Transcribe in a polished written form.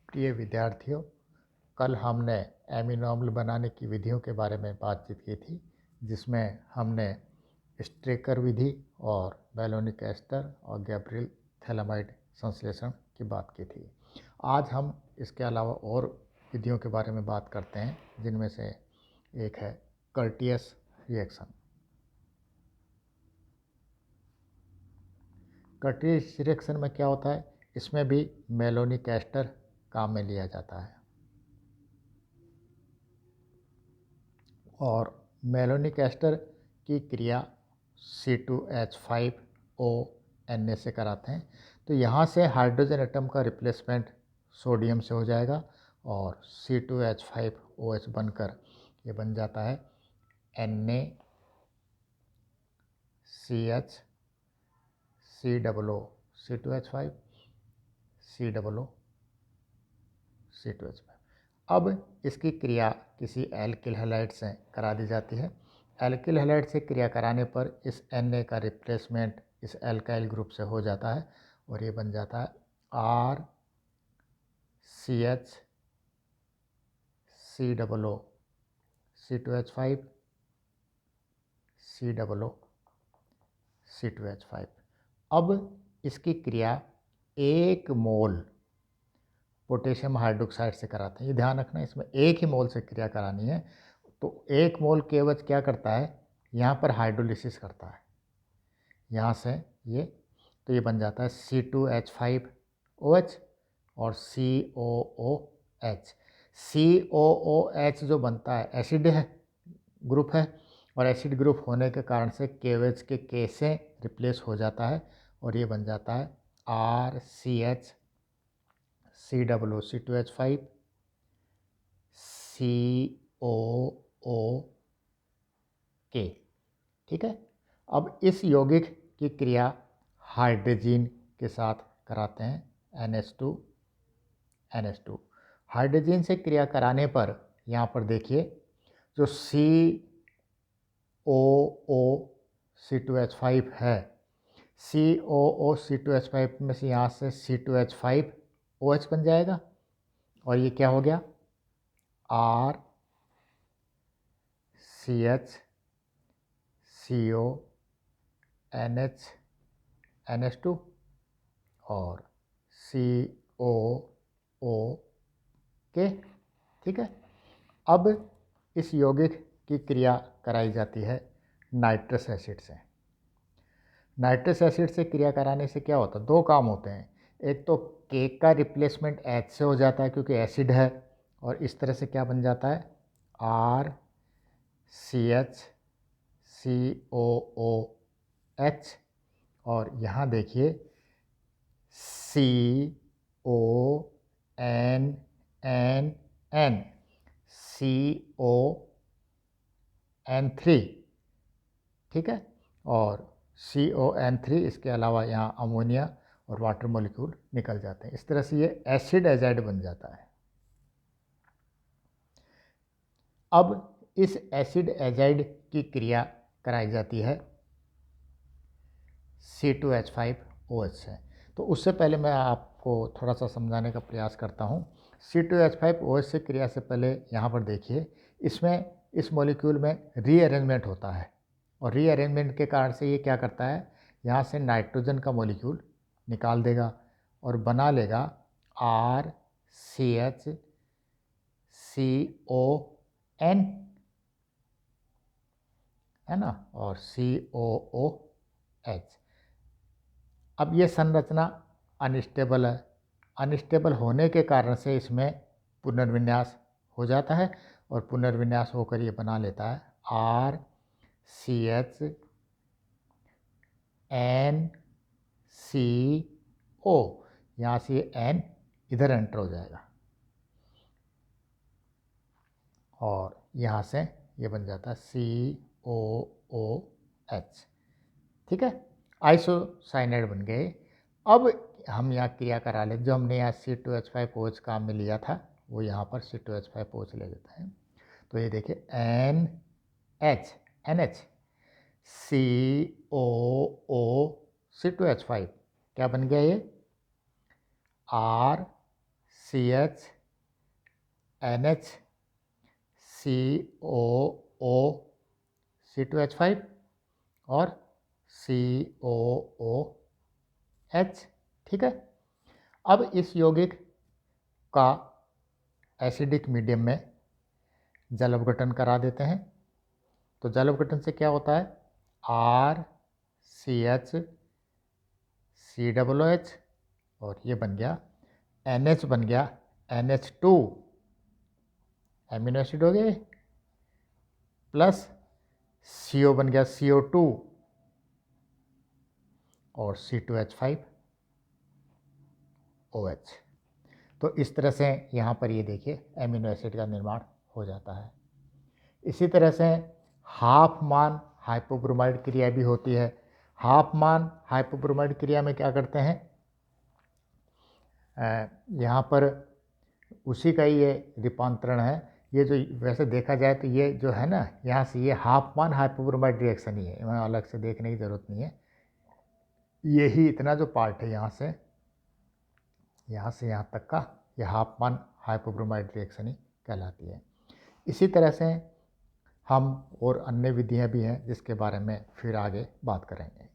प्रिय विद्यार्थियों, कल हमने एमिनो अम्ल बनाने की विधियों के बारे में बातचीत की थी, जिसमें हमने स्ट्रेकर विधि और बेलोनिक एस्टर और गैब्रियल थैलामाइड संश्लेषण की बात की थी। आज हम इसके अलावा और विधियों के बारे में बात करते हैं, जिनमें से एक है कर्टियस रिएक्शन। कर्टियस रिएक्शन में क्या होता है? इसमें भी मेलोनिक एस्टर काम में लिया जाता है और मेलोनिक एस्टर की क्रिया C2H5O Na से कराते हैं। तो यहाँ से हाइड्रोजन एटम का रिप्लेसमेंट सोडियम से हो जाएगा और C2H5OH बनकर ये बन जाता है NaCH COO C2H5 COO C2H5। अब इसकी क्रिया किसी एल्किल हैलाइड से करा दी जाती है। एल्किल हैलाइड से क्रिया कराने पर इस Na का रिप्लेसमेंट इस एल्काइल ग्रुप से हो जाता है और ये बन जाता है RCH COO C2H5 COO C2H5। अब इसकी क्रिया 1 मोल पोटेशियम हाइड्रोक्साइड से कराते हैं। ये ध्यान रखना, इसमें 1 ही मोल से क्रिया करानी है। तो 1 मोल KOH क्या करता है? यहाँ पर हाइड्रोलिसिस करता है, यहाँ से ये, तो ये बन जाता है C2H5OH और COOH। COOH जो बनता है एसिड है, ग्रुप है, और एसिड ग्रुप होने के कारण से KOH के K से रिप्लेस हो जाता है और ये बन जाता है RCH COO C2H5 COOK। ठीक है। अब इस यौगिक की क्रिया हाइड्रोजन के साथ कराते हैं NH2 हाइड्रोजन से क्रिया कराने पर यहाँ पर देखिए जो COO C2H5 है, COO C2H5 में से यहाँ से C2H5OH बन जाएगा और ये क्या हो गया? RCH CONH2 और COOK। ठीक है। अब इस यौगिक की क्रिया कराई जाती है नाइट्रस एसिड से। नाइट्रस एसिड से क्रिया कराने से क्या होता है? 2 काम होते हैं। एक तो K का रिप्लेसमेंट H से हो जाता है क्योंकि एसिड है, और इस तरह से क्या बन जाता है? RCH COOH और यहाँ देखिए CONNN ठीक है। और CON3 इसके अलावा यहाँ अमोनिया और वाटर मॉलिक्यूल निकल जाते हैं। इस तरह से ये एसिड एजाइड बन जाता है। अब इस एसिड एजाइड की क्रिया कराई जाती है C2H5OH से। तो उससे पहले मैं आपको थोड़ा सा समझाने का प्रयास करता हूँ। C2H5OH से क्रिया से पहले यहाँ पर देखिए, इसमें इस मॉलिक्यूल में रीअरेंजमेंट होता है और रीअरेंजमेंट के कारण से ये क्या करता है? यहाँ से नाइट्रोजन का मॉलिक्यूल निकाल देगा और बना लेगा RCH CON, है ना, और COOH। अब ये संरचना अनस्टेबल है। अनस्टेबल होने के कारण से इसमें पुनर्विन्यास हो जाता है और पुनर्विन्यास होकर ये बना लेता है RCH NCO। यहाँ से ये N इधर एंटर हो जाएगा और यहाँ से ये बन जाता है COOH। ठीक है, आइसोसाइनाइड बन गए। अब हम यहाँ क्रिया करा लें, जो हमने यहाँ C2H5OH काम में लिया था वो यहाँ पर C2H5OH ले लेते हैं। तो ये देखिए NH COO C2H5 क्या बन गया? ये CH NH COO C2H5 और COOH। ठीक है। अब इस यौगिक का एसिडिक मीडियम में जल अपघटन करा देते हैं। तो जल अपघटन से क्या होता है, RCH COOH और ये बन गया NH, बन गया NH2 एमिनो एसिड हो गए, प्लस CO बन गया CO2 और C2H5OH। तो इस तरह से यहाँ पर ये देखिए एमिनो एसिड का निर्माण हो जाता है। इसी तरह से हाफमान हाइपोब्रोमाइड क्रिया भी होती है। हाफमान हाइपोब्रोमाइड क्रिया में क्या करते हैं, यहाँ पर उसी का ही ये रूपांतरण है। ये जो वैसे देखा जाए तो ये जो है ना, यहाँ से ये हाफमान हाइपोब्रोमाइड रिएक्शन ही है, वहाँ अलग से देखने की ज़रूरत नहीं है। यही इतना जो पार्ट है यहाँ से यहाँ तक का, ये हाफमान हाइपोब्रोमाइड रिएक्शन ही कहलाती है। इसी तरह से हम और अन्य विधियाँ भी हैं जिसके बारे में फिर आगे बात करेंगे।